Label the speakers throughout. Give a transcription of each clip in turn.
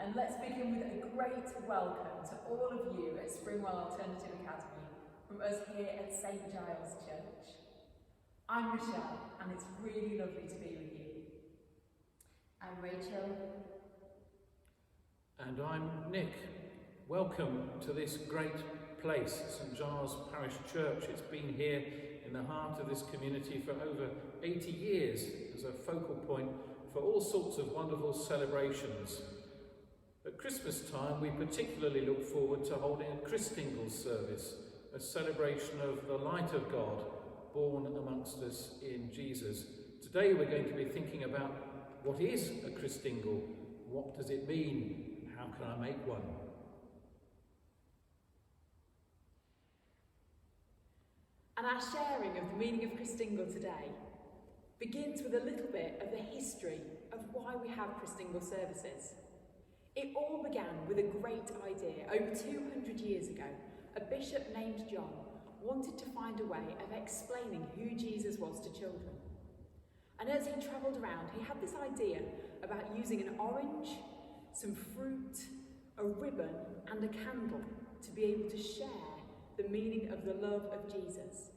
Speaker 1: and let's begin with a great welcome to all of you at Springwell Alternative Academy from us here at St Giles Church. I'm Michelle, and it's really lovely to be with you.
Speaker 2: I'm Rachel.
Speaker 3: And I'm Nick. Welcome to this great place, St Giles Parish Church. It's been here in the heart of this community for over 80 years as a focal point for all sorts of wonderful celebrations. At Christmas time, we particularly look forward to holding a Christingle service, a celebration of the light of God born amongst us in Jesus. Today we're going to be thinking about what is a Christingle, what does it mean, how can I make one?
Speaker 1: And our sharing of the meaning of Christingle today begins with a little bit of the history of why we have Christingle services. It all began with a great idea. Over 200 years ago, a bishop named John wanted to find a way of explaining who Jesus was to children. And as he travelled around, he had this idea about using an orange, some fruit, a ribbon and a candle to be able to share the meaning of the love of Jesus.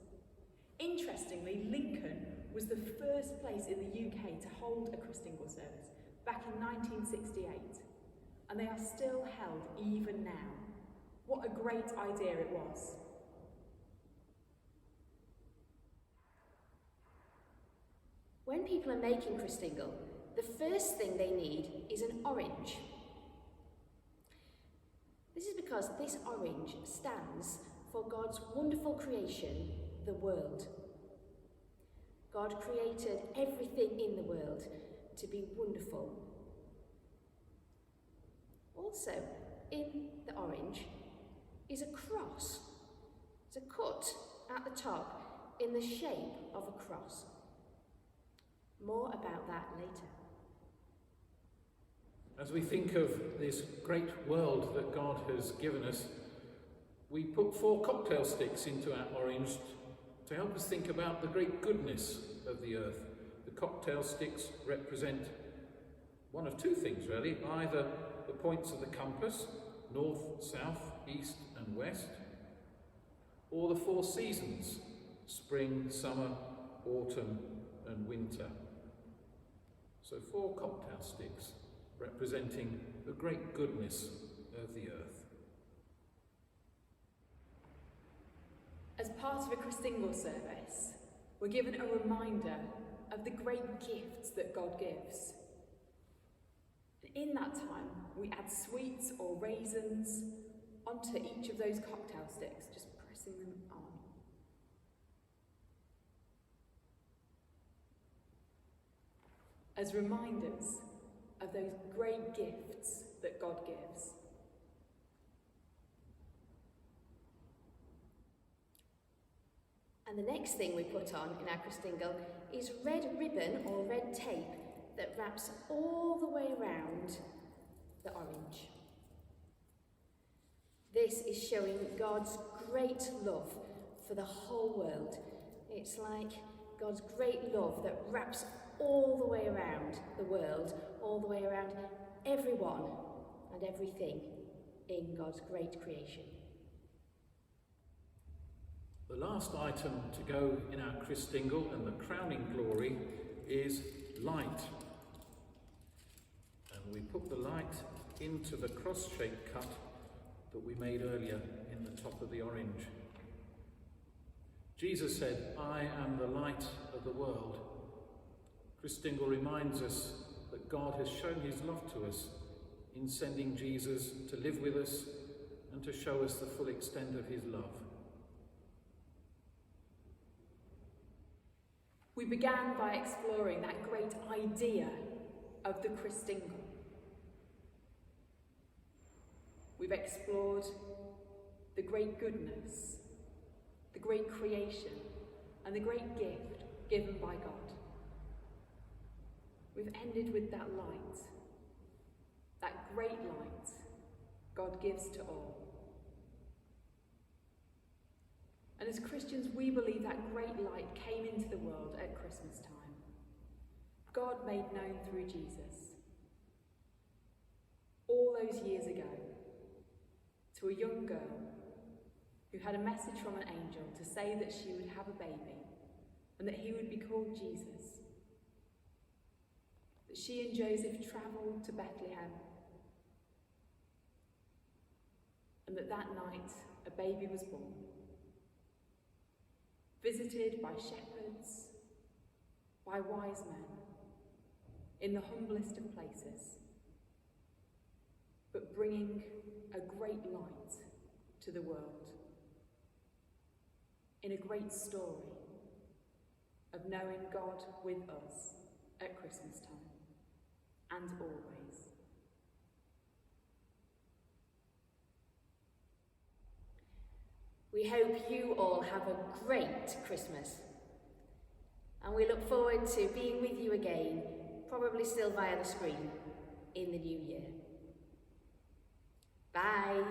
Speaker 1: Interestingly, Lincoln was the first place in the UK to hold a Christingle service back in 1968. And they are still held even now. What a great idea it was.
Speaker 2: When people are making Christingle, the first thing they need is an orange. This is because this orange stands for God's wonderful creation, the world. God created everything in the world to be wonderful. Also, in the orange is a cross. It's a cut at the top in the shape of a cross. More about that later.
Speaker 3: As we think of this great world that God has given us, we put 4 cocktail sticks into our orange to help us think about the great goodness of the earth. The cocktail sticks represent one of 2 things really, either the points of the compass, north, south, east and west, or the 4 seasons, spring, summer, autumn and winter. So 4 cocktail sticks representing the great goodness of the earth.
Speaker 1: As part of a Christingle service, we're given a reminder of the great gifts that God gives. In that time, we add sweets or raisins onto each of those cocktail sticks, just pressing them on. As reminders of those great gifts that God gives.
Speaker 2: And the next thing we put on in our Christingle is red ribbon or red tape that wraps all the way around the orange. This is showing God's great love for the whole world. It's like God's great love that wraps all the way around the world, all the way around everyone and everything in God's great creation.
Speaker 3: The last item to go in our Christingle and the crowning glory is light. And we put the light into the cross-shaped cut that we made earlier in the top of the orange. Jesus said, "I am the light of the world." Christingle reminds us that God has shown his love to us in sending Jesus to live with us and to show us the full extent of his love.
Speaker 1: We began by exploring that great idea of the Christingle. We've explored the great goodness, the great creation, and the great gift given by God. We've ended with that light, that great light God gives to all. And as Christians, we believe that great light came into the world at Christmas time. God made known through Jesus. all those years ago, to a young girl who had a message from an angel to say that she would have a baby and that he would be called Jesus. That she and Joseph travelled to Bethlehem, and that night a baby was born, visited by shepherds, by wise men, in the humblest of places, but bringing a great light to the world, in a great story of knowing God with us at Christmas time and always.
Speaker 2: We hope you all have a great Christmas, and we look forward to being with you again, probably still via the screen, in the new year. Bye.